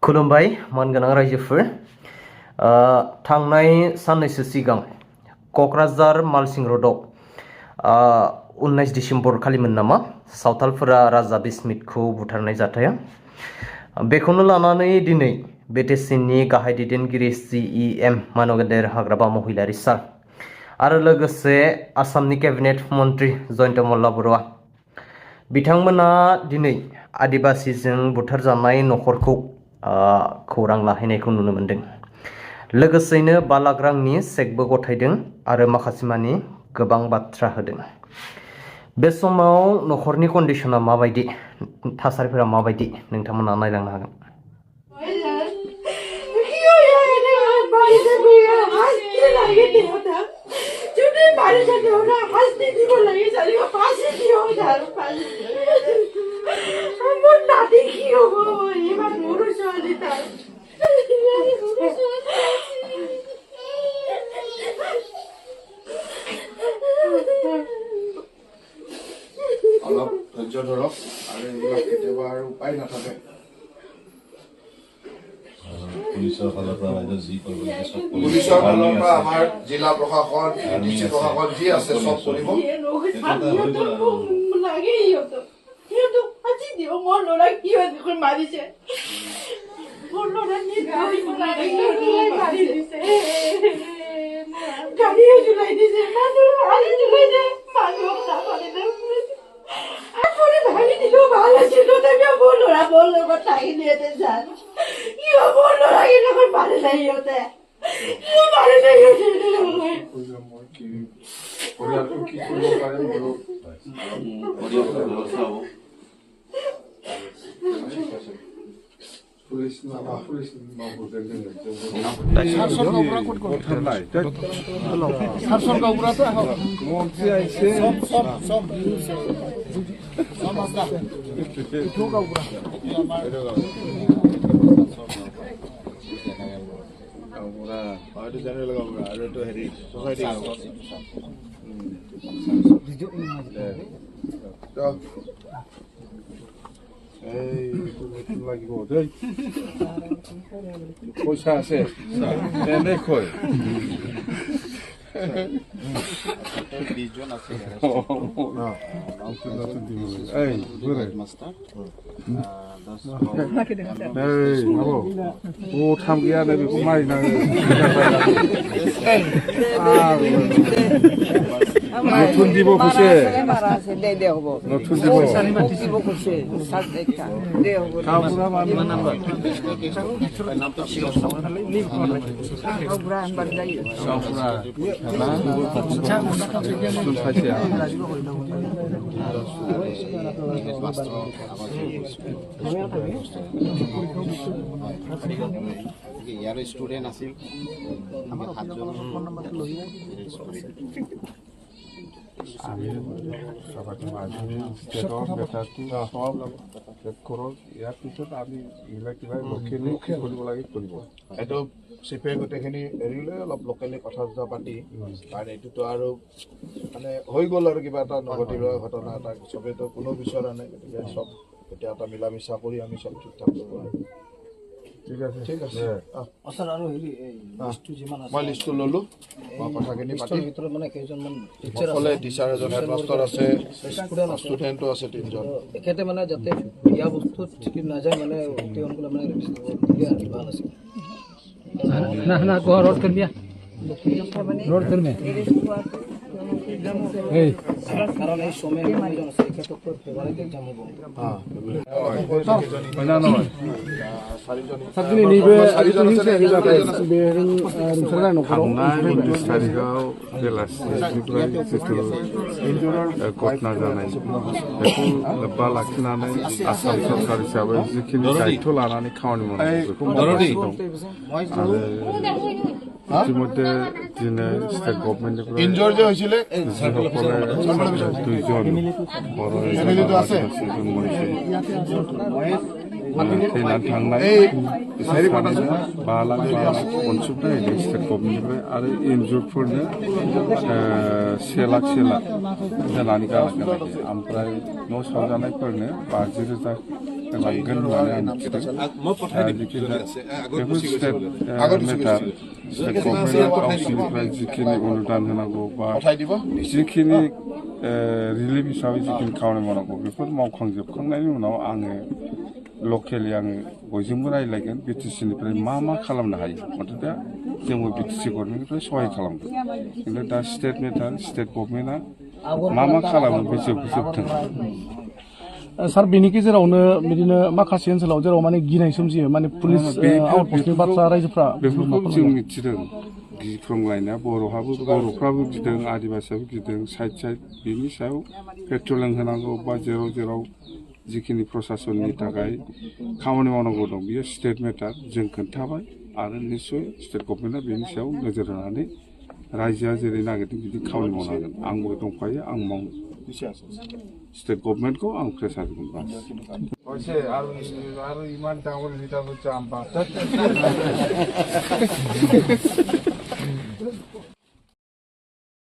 खुलुमबाय मानगोनां रायजोफोर थांनाय साननैसो सिगां क'क्राझार मालसिं र'डआव 19 डिसेम्बर खालिमोन नामा सावथालफोरा राजा बिस्मितखौ बुथारनाय जाथाया बेखौनो लानानै दिनै बिटिसिनि गाहाय दैदेनगिरि CEM मानगेदेर हाग्रामा महिलारि सार आरो लोगोसे आसामनि केबिनेट मन्त्रि जयन्त मल्ल बरुवा बिथांमोना दिनै आदिबासीजों बुथारजानाय नखरखौ खौरां लाहैनायखौ नुनो मोनदों। लोगोसेनो 5 लाख रांनि चेकबो गथायदों आरो माखासेमानि गोबां बाथ्रा होदों। बे समाव नखरनि कन्डिशना माबायदि थासारिफोरा माबायदि नोंथांमोना नायलांनो हागोन। অলপ ধৈৰ্য ধৰক আৰু এইবিলাক কেতিয়াবা আৰু উপায় নাথাকে। পুলিচৰ ফালৰ পৰা আমাৰ জিলা প্ৰশাসন ডিচি প্ৰশাসন যি আছে চব কৰিব। পইচা আছে এনেকৈ थाम गैया नै बेखौ मारिनाङो নতুন দিব খুশি নতুন দিব খুশি ইয়াৰ ষ্টুডেন্ট আছিল আমি 7 জন আমি সবাইকে মাঝে স্টেটৰ বেটাটো সব চেক কৰক ইয়াৰ পিছত আমি ইলা কিবা লোকেলি কৰিব লাগে কৰিব এটো চিপে গোটেখিনি এৰিলে অলপ লোকেলি কথা পাতি কাৰণ এটোতো আৰু মানে হৈ গ'ল আৰু কিবা এটা নগতিব ঘটনা এটা সবেতো কোনো বিচৰা নাই সব এটা এটা মিলা মিছা কৰি আমি সব ঠিকঠাক কৰিব ঠিক আছে আছাৰ আৰু হেৰি এই লিষ্টটো যিমান আছে মই লিষ্টটো ললো কথাখিনি পাতি ভিতৰত মানে কেইজনমান টিচাৰ আছে টিচাৰ এজন হেডমাস্টাৰ আছে ষ্টুডেন্টও আছে তিনজন একেতে মানে যাতে ইয়া বস্তু ঠিক না যায় মানে তেওঁলোকে মানে ৰেজিষ্টাৰ দিব ভাল আছে না গো রোড করবিয়া রোড করবে এই কারণ এই সময় একজন আছে এক্ষেত্রে তো ফেভারিট एग्जाम হবে হ্যাঁ না না সাতদিন নিবে চাৰিজন আছে বেৰিং ৰিসাৰ্চ নকৰো না চাৰিগাঁও বেলাসিনিफ्राय जितु ইনজুৰৰ ঘটনা জানাই बेखौ लोब्बा लाखिनानै आसाम सरकार हिसाबै जिखिनि दायित्व लानानै खामानि मावनाय बेखौ मावगासिनो दं आरो ইতিমধ্যে দিনে স্টেট গভৰ্ণমেণ্টে ইনজুৰ যে হৈছিলে দুইজন বড় আছে थैनानै थांनाय बा लाख अनसुंथाय होदों स्टेट गभर्नमेन्टनिफ्राय आरो इनजुर्डफोरनो 1 लाख होनानै गालांगोन ओमफ्राय न' सावजानायफोरनो 50,000 होलांगोन होननानै आं मिथिदों बेफोर स्टेट मेटार स्टेट गभर्नमेन्टआ गावसिनिफ्राय जिखिनि अनुदान होनांगौ बा जिखिनि रिलिफ हिसाबै जिखिनि खामानि मावनांगौ बेफोर मावखांजोबखांनायनि उनाव आङो लकेलि आङो बयजोंबो रायज्लायगोन बिटिसिनिफ्राय मा खालामनो हायो मथथे जोंबो बिटिसि गभर्नमेन्टनिफ्राय सहाय खालामगोन खिन्थु दा स्टेट मेटार स्टेट गभर्नमेन्टआ मा खालामो बे जोबथों सार बेनि गेजेरावनो बिदिनो माखासे ओनसोलाव जेराव माने गिनाय सोमजियो माने पुलिस आउटपस्टनि बाथ्रा रायजोफ्रा बेफोरखौ जों मिथिदों गिख्रंलायनाया बर'फ्राबो गिदों आदिबासियाबो गिदों साइड बेनि सायाव पेट्रलिं होनांगौ बा जेराव जिखिनि प्रसासननि थाखाय खामानि मावनांगौ दं बियो स्टेट मेटार जों खोन्थाबाय आरो निस्सय स्टेट गभर्नमेन्टआ बेनि सायाव नोजोर होनानै रायजोआ जेरै नागिरदों बिदि खामानि मावनांगोन आंबो दंफायो आं मावनो स्टेट गभर्नमेन्टखौ आं प्रेसार होगोन बास आरो इमान डाঙৰ লিটাৰ হচ্ছে আম